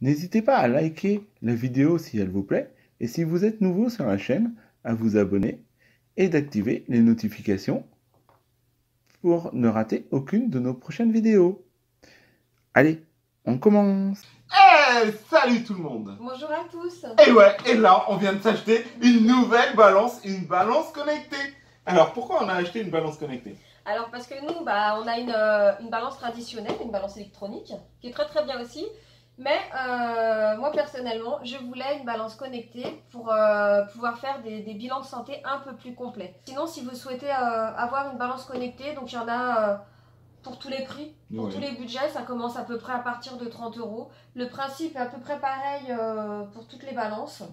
N'hésitez pas à liker la vidéo si elle vous plaît et si vous êtes nouveau sur la chaîne, à vous abonner et d'activer les notifications pour ne rater aucune de nos prochaines vidéos. Allez, on commence! Hey, salut tout le monde! Bonjour à tous! Et ouais, et là, on vient de s'acheter une nouvelle balance, une balance connectée. Alors, pourquoi on a acheté une balance connectée? Alors, parce que nous, on a une balance traditionnelle, une balance électronique, qui est très très bien aussi. Mais moi, personnellement, je voulais une balance connectée pour pouvoir faire des bilans de santé un peu plus complets. Sinon, si vous souhaitez avoir une balance connectée, donc il y en a pour tous les prix, pour tous les budgets, ça commence à peu près à partir de 30 €. Le principe est à peu près pareil pour toutes les balances.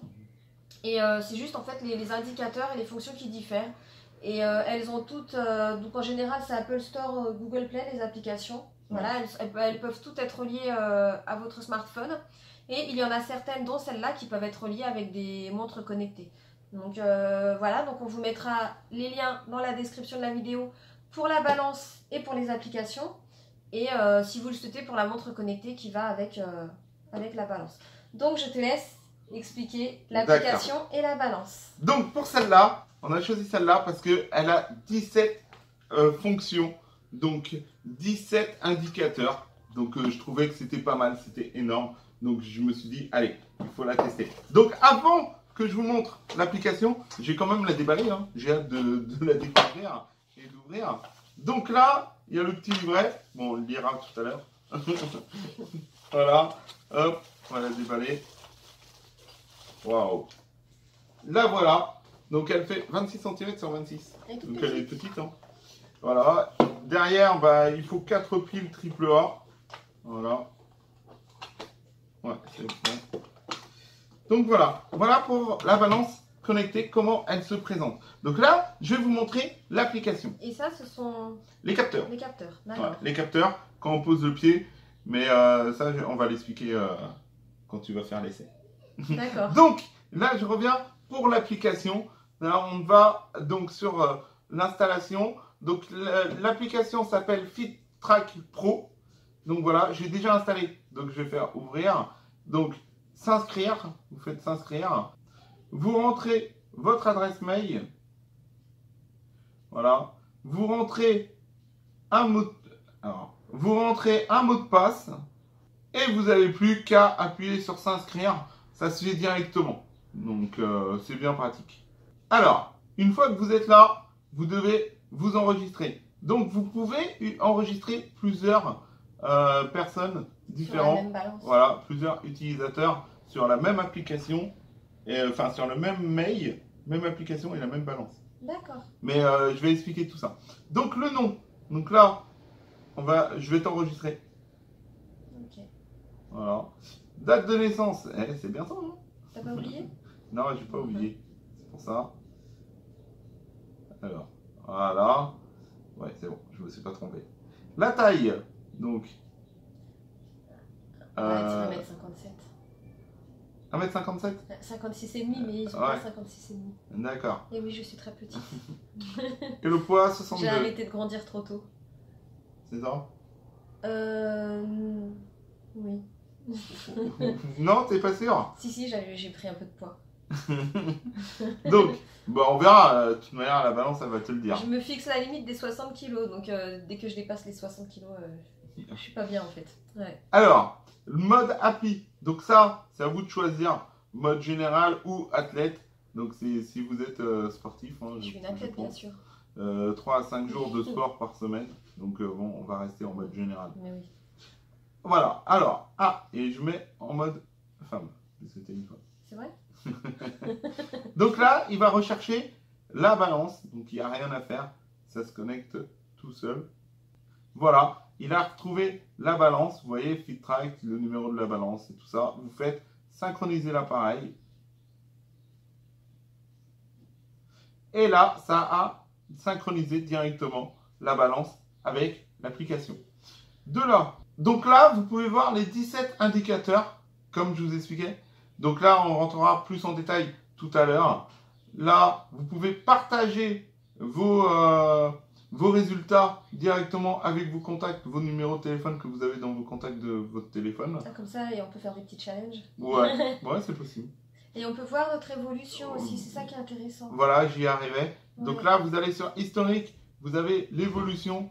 Et c'est juste en fait les indicateurs et les fonctions qui diffèrent. Et elles ont toutes, donc en général c'est Apple Store, Google Play, les applications. Voilà, elles peuvent toutes être reliées à votre smartphone. Et il y en a certaines, dont celle-là, qui peuvent être reliées avec des montres connectées. Donc voilà, donc on vous mettra les liens dans la description de la vidéo pour la balance et pour les applications. Et si vous le souhaitez, pour la montre connectée qui va avec la balance. Donc je te laisse expliquer l'application et la balance. Donc pour celle-là, on a choisi celle-là parce qu'elle a 17 fonctions, donc 17 indicateurs. Donc je trouvais que c'était pas mal, c'était énorme. Donc je me suis dit, allez, il faut la tester. Donc avant que je vous montre l'application, j'ai quand même la déballer. Hein. J'ai hâte de la découvrir et d'ouvrir. Donc là, il y a le petit livret. Bon, on le lira tout à l'heure. Voilà, hop, on va la déballer. Waouh! Là voilà, donc elle fait 26 cm sur 26. Donc elle est petite. Hein. Voilà, derrière il faut 4 piles AAA. Voilà. Ouais, c'est bon. Donc voilà, voilà pour la balance connectée, comment elle se présente. Donc là, je vais vous montrer l'application. Et ça, ce sont les capteurs. Les capteurs, d'accord. Ouais, les capteurs, quand on pose le pied, mais ça, on va l'expliquer quand tu vas faire l'essai. D'accord. Donc, là, je reviens pour l'application. Là, on va donc sur l'installation. Donc, l'application s'appelle FitTrack Pro. Donc, voilà, j'ai déjà installé. Donc, je vais faire ouvrir. Donc, s'inscrire. Vous faites s'inscrire. Vous rentrez votre adresse mail. Voilà. Vous rentrez un mot de passe. Et vous n'avez plus qu'à appuyer sur s'inscrire. Ça se fait directement. Donc, c'est bien pratique. Alors, une fois que vous êtes là, vous devez vous enregistrer. Donc, vous pouvez enregistrer plusieurs personnes différentes. Sur la même balance. Voilà, plusieurs utilisateurs sur la même application. Enfin, sur le même mail, même application et la même balance. D'accord. Mais je vais expliquer tout ça. Donc, le nom. Donc là, je vais t'enregistrer. Ok. Voilà. Date de naissance, c'est bien ça, non? T'as pas oublié? Non, j'ai pas oublié. C'est pour ça. Alors, voilà. Ouais, c'est bon, je me suis pas trompé. La taille, donc. Tu vas mettre 57. 1m57? 56,5, mais ils sont pas 56,5. D'accord. Et oui, je suis très petite. Et le poids, 62. J'ai arrêté de grandir trop tôt. C'est ça? Oui. Non, t'es pas sûr? Si, j'ai pris un peu de poids. Donc, on verra. De toute manière, la balance, elle va te le dire. Je me fixe la limite des 60 kg, donc dès que je dépasse les 60 kg, je suis pas bien en fait. Ouais. Alors, le mode appli. Donc ça, c'est à vous de choisir. Mode général ou athlète. Donc si vous êtes sportif. Hein, je suis une athlète, bien sûr. 3 à 5 jours de sport par semaine. Donc bon, on va rester en mode général. Mais oui. Voilà, alors, et je mets en mode femme. C'était une femme. C'est vrai? Donc là, il va rechercher la balance. Donc il n'y a rien à faire. Ça se connecte tout seul. Voilà, il a retrouvé la balance. Vous voyez, FitTrack, le numéro de la balance et tout ça. Vous faites synchroniser l'appareil. Et là, ça a synchronisé directement la balance avec l'application. De là, donc là, vous pouvez voir les 17 indicateurs, comme je vous expliquais. Donc là, on rentrera plus en détail tout à l'heure. Là, vous pouvez partager vos vos résultats directement avec vos contacts, vos numéros de téléphone que vous avez dans vos contacts de votre téléphone. Ah, comme ça, et on peut faire des petits challenges. Ouais, ouais, c'est possible. Et on peut voir notre évolution aussi, c'est ça qui est intéressant. Voilà, j'y arrivais. Donc Ouais. là, vous allez sur historique, vous avez l'évolution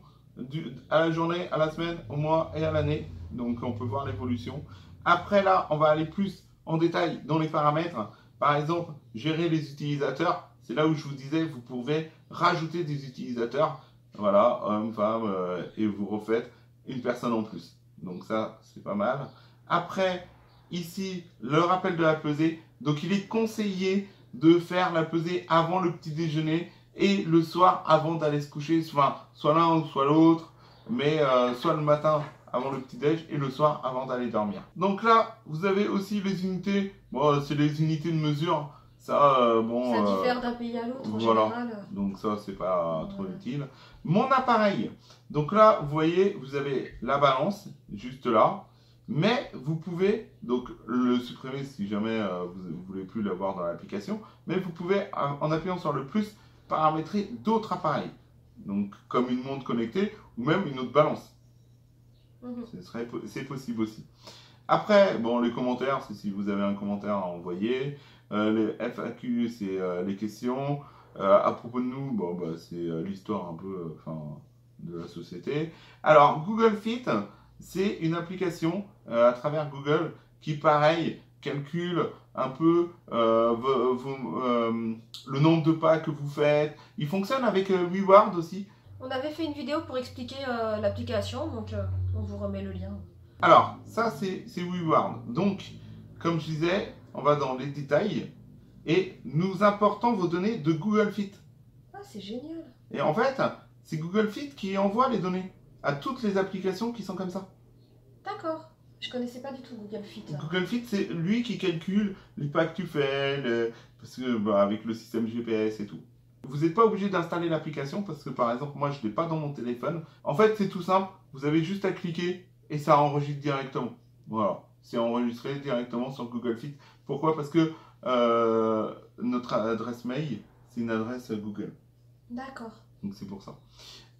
à la journée, à la semaine, au mois et à l'année. Donc on peut voir l'évolution. Après là, on va aller plus en détail dans les paramètres. Par exemple, gérer les utilisateurs. C'est là où je vous disais, vous pouvez rajouter des utilisateurs. Voilà, homme, femme, et vous refaites une personne en plus. Donc ça, c'est pas mal. Après, ici, le rappel de la pesée. Donc il est conseillé de faire la pesée avant le petit déjeuner et le soir avant d'aller se coucher. Enfin, soit l'un ou soit l'autre, mais soit le matin avant le petit déj et le soir avant d'aller dormir. Donc là, vous avez aussi les unités. Bon, c'est les unités de mesure. Ça, bon. Ça diffère d'un pays à l'autre en voilà. général. Donc ça, c'est pas trop utile. Mon appareil. Donc là, vous voyez, vous avez la balance juste là. Mais vous pouvez donc le supprimer si jamais vous ne voulez plus l'avoir dans l'application. Mais vous pouvez, en appuyant sur le plus, paramétrer d'autres appareils. Donc comme une montre connectée ou même une autre balance. C'est possible aussi. Après, bon, les commentaires, c'est si vous avez un commentaire à envoyer. Les FAQ, c'est les questions. À propos de nous, bon, bah, c'est l'histoire un peu de la société. Alors, Google Fit, c'est une application à travers Google qui, pareil, calcule un peu le nombre de pas que vous faites. Il fonctionne avec Reward aussi. On avait fait une vidéo pour expliquer l'application, donc on vous remet le lien. Alors, ça, c'est Reward. Donc, comme je disais, on va dans les détails et nous importons vos données de Google Fit. Ah, c'est génial. Et en fait, c'est Google Fit qui envoie les données à toutes les applications qui sont comme ça. D'accord. Je connaissais pas du tout Google Fit. Google Fit, c'est lui qui calcule les pas que tu fais, parce que bah, avec le système GPS et tout. Vous n'êtes pas obligé d'installer l'application parce que par exemple, moi je ne l'ai pas dans mon téléphone. En fait, c'est tout simple. Vous avez juste à cliquer et ça enregistre directement. Voilà, c'est enregistré directement sur Google Fit. Pourquoi? Parce que notre adresse mail, c'est une adresse Google. D'accord. Donc c'est pour ça.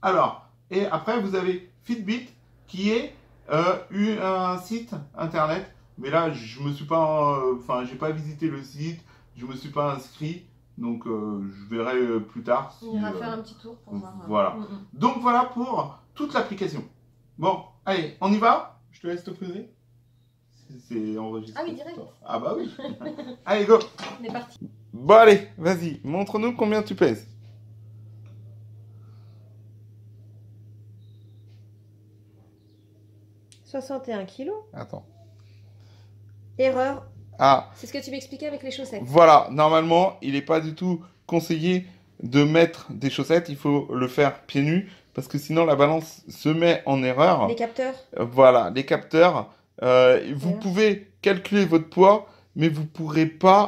Alors, et après vous avez Fitbit qui est un site internet. Mais là, je me suis pas, j'ai pas visité le site, je me suis pas inscrit. Donc je verrai plus tard. On ira faire un petit tour pour voir. Voilà. Donc voilà pour toute l'application. Bon, allez, on y va? Je te laisse te poser. C'est enregistré. Ah oui, direct. Ah bah oui. Allez, go. On est parti. Bon allez, vas-y, montre-nous combien tu pèses. « 61 kilos. Attends. Erreur. Ah, C'est ce que tu m'expliquais avec les chaussettes. voilà, normalement, il n'est pas du tout conseillé de mettre des chaussettes, il faut le faire pieds nus, parce que sinon la balance se met en erreur. Les capteurs. Voilà, les capteurs. Vous pouvez calculer votre poids, mais vous ne pourrez pas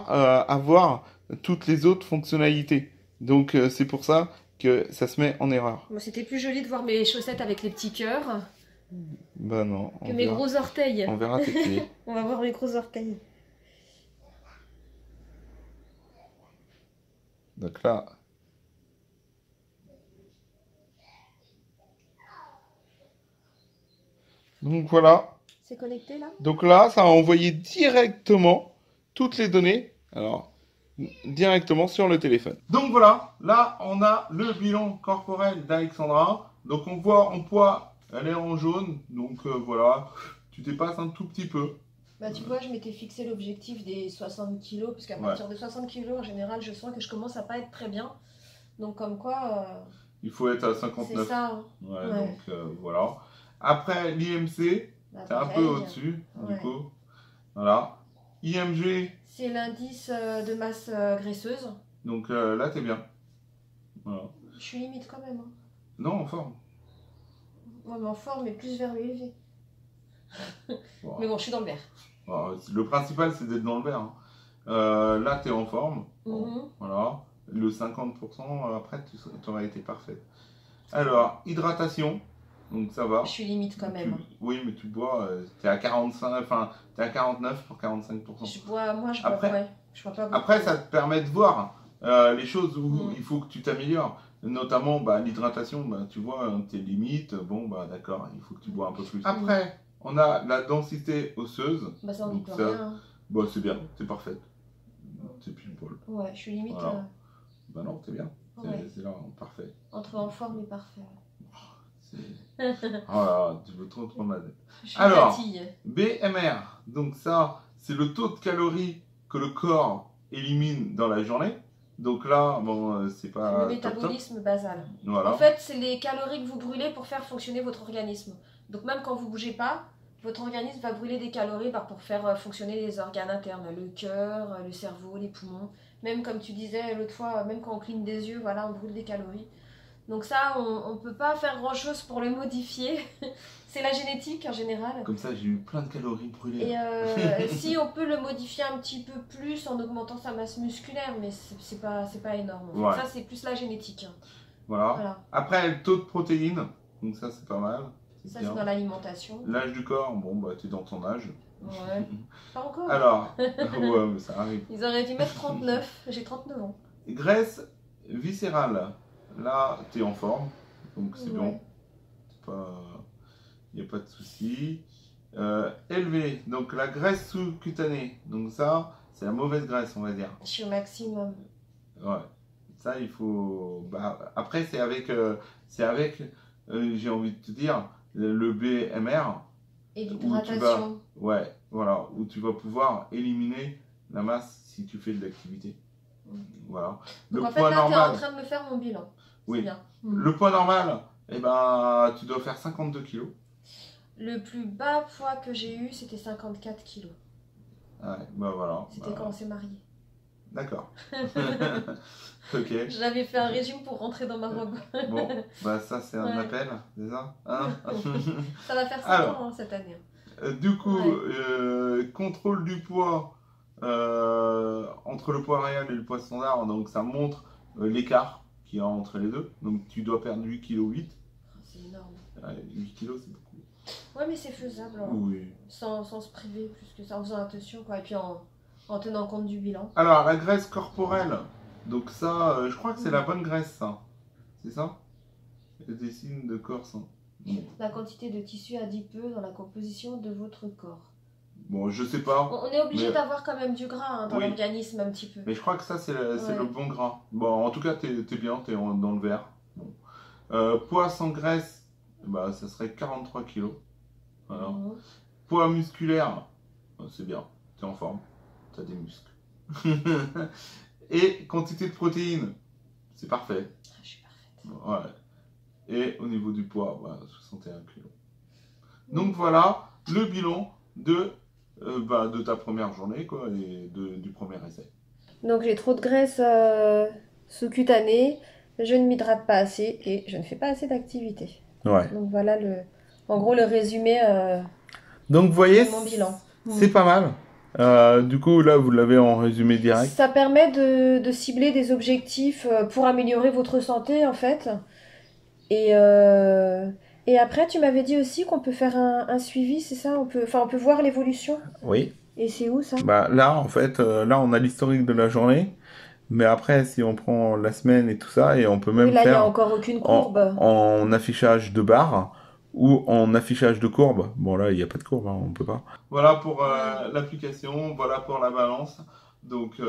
avoir toutes les autres fonctionnalités. Donc c'est pour ça que ça se met en erreur. Bon, c'était plus joli de voir mes chaussettes avec les petits cœurs Bah non. que mes gros orteils. On verra tes pieds. On va voir mes gros orteils. Donc là. Donc voilà. C'est connecté là? Donc là, ça a envoyé directement toutes les données. Alors, directement sur le téléphone. Donc voilà, là, on a le bilan corporel d'Alexandra. Donc on voit en poids, elle est en jaune. Donc voilà, tu dépasses un tout petit peu. Bah tu vois, je m'étais fixé l'objectif des 60 kilos, parce qu'à partir de 60 kilos, en général, je sens que je commence à pas être très bien. Donc comme quoi... il faut être à 59. C'est ça. Hein. Ouais. Donc voilà. Après, l'IMC, Bah, c'est un peu au-dessus, du coup. Voilà. IMG. C'est l'indice de masse graisseuse. Donc là, t'es bien. Voilà. Je suis limite quand même. Hein. Non, en forme. Ouais, mais en forme, mais plus vers le élevé. Wow. Mais bon, je suis dans le vert. Wow. Le principal, c'est d'être dans le vert. Hein. Là, t'es en forme. Bon, voilà. Le 50%, après, tu aurais été parfaite. Alors, hydratation. Donc ça va. Je suis limite quand même. Oui, mais tu bois, t'es à 45, enfin, t'es à 49 pour 45%. Je bois, moi je bois, après, ouais. Je bois pas beaucoup. Après, ça te permet de voir les choses où il faut que tu t'améliores. Notamment, bah, l'hydratation, bah, tu vois, hein, tes limites, bon, bah, d'accord, il faut que tu bois un peu plus. Après, on a la densité osseuse. Bah ça, on donc dit ça, rien. Hein. bah, c'est bien, c'est parfait. C'est pile poil. Ouais, je suis limite. Voilà. Bah non, c'est bien. Ouais. C'est là, parfait. Entre en forme et parfait. Oh là, tu veux trop ma tête. Je suis Alors, fatiguée. BMR, donc ça, c'est le taux de calories que le corps élimine dans la journée. Donc là, bon, c'est pas. Le métabolisme basal. Voilà. En fait, c'est les calories que vous brûlez pour faire fonctionner votre organisme. Donc même quand vous bougez pas, votre organisme va brûler des calories pour faire fonctionner les organes internes, le cœur, le cerveau, les poumons. Même comme tu disais l'autre fois, même quand on cligne des yeux, voilà, on brûle des calories. Donc ça, on ne peut pas faire grand-chose pour le modifier. C'est la génétique en général. Comme ça, j'ai eu plein de calories brûlées. Et si on peut le modifier un petit peu plus en augmentant sa masse musculaire, mais c'est pas énorme. En fait. Ouais. Ça, c'est plus la génétique. Voilà. Après, le taux de protéines, donc ça, c'est pas mal. Ça, c'est dans l'alimentation. L'âge du corps, bon, bah, t'es dans ton âge. Ouais. Pas encore. Alors, ouais, mais ça arrive. Ils auraient dû mettre 39. J'ai 39 ans. Graisse viscérale. Là, tu es en forme, donc c'est bon. Il n'y a pas de souci. Élevé, donc la graisse sous-cutanée. Donc ça, c'est la mauvaise graisse, on va dire. Je suis au maximum. Ouais. Ça, il faut... Bah, après, c'est avec j'ai envie de te dire, le BMR. Et l'hydratation. Ouais, voilà. Où tu vas pouvoir éliminer la masse si tu fais de l'activité. Voilà. Donc le en fait, poids là, normal. tu es en train de me faire mon bilan. Oui. Bien. Le poids normal, eh ben, tu dois faire 52 kilos. Le plus bas poids que j'ai eu, c'était 54 kilos. Ouais, bah voilà. C'était quand on s'est mariés. D'accord. Ok. J'avais fait un régime pour rentrer dans ma robe. Bon, bah ça c'est un appel, c'est ça hein. Ça va faire 5 ans cette année. Du coup, contrôle du poids entre le poids réel et le poids standard, donc ça montre l'écart qu'il y a entre les deux. Donc tu dois perdre 8,8 kg. C'est énorme. 8 kg c'est beaucoup. Ouais, mais c'est faisable. Hein. Oui. Sans se priver plus que ça, en faisant attention, quoi. Et puis en tenant compte du bilan. Alors, la graisse corporelle, donc ça, je crois que c'est la bonne graisse, ça. C'est ça? Des signes de corps, ça. Bon. La quantité de tissu adipeux dans la composition de votre corps. Bon, je sais pas. On est obligé d'avoir quand même du gras dans l'organisme un petit peu. Mais je crois que ça, c'est le bon gras. Bon, en tout cas, t'es bien, t'es dans le vert. Bon. Poids sans graisse, bah, ça serait 43 kg. Voilà. Poids musculaire, c'est bien, t'es en forme, t'as des muscles. Et quantité de protéines, c'est parfait. Je suis parfaite. Ouais. Et au niveau du poids, 61 kg. Donc voilà le bilan de ta première journée quoi, et du premier essai. Donc j'ai trop de graisse sous-cutanée, je ne m'hydrate pas assez et je ne fais pas assez d'activité. Ouais. Donc voilà en gros le résumé donc vous voyez, de mon bilan. C'est pas mal. Du coup là vous l'avez en résumé direct. Ça permet de cibler des objectifs pour améliorer votre santé en fait. Et après, tu m'avais dit aussi qu'on peut faire un suivi, c'est ça? On peut voir l'évolution. Oui. Et c'est où ça? Bah, là, en fait, là, on a l'historique de la journée. Mais après, si on prend la semaine et tout ça, et on peut même là, il n'y faire a encore aucune courbe. en affichage de barre ou en affichage de courbe. Bon, là, il n'y a pas de courbe, hein, on peut pas. Voilà pour l'application, voilà pour la balance. Donc,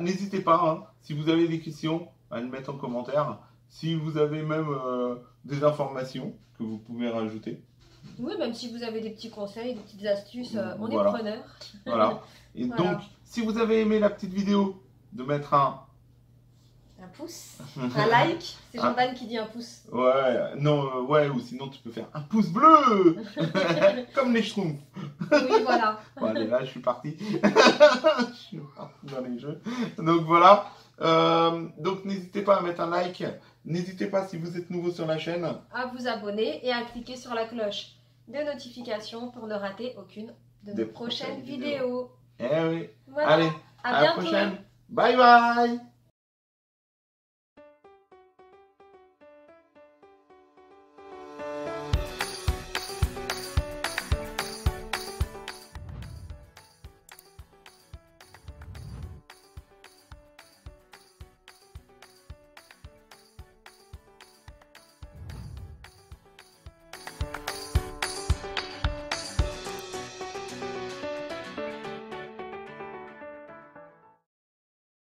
n'hésitez pas, hein, si vous avez des questions, à le mettre en commentaire. Si vous avez même des informations que vous pouvez rajouter. Oui, même si vous avez des petits conseils, des petites astuces, on est preneurs. Voilà. Et donc, si vous avez aimé la petite vidéo, de mettre un pouce, un like, c'est Jordan qui dit un pouce. Ouais, non, ou sinon tu peux faire un pouce bleu, comme les schtroumpfs. Oui, voilà. Bon, allez, là, je suis parti. Je suis parti dans les jeux. Donc voilà. Donc n'hésitez pas à mettre un like. N'hésitez pas, si vous êtes nouveau sur la chaîne, à vous abonner et à cliquer sur la cloche de notification pour ne rater aucune de nos prochaines vidéos. Eh oui. Voilà. Allez, à la prochaine. Bye bye.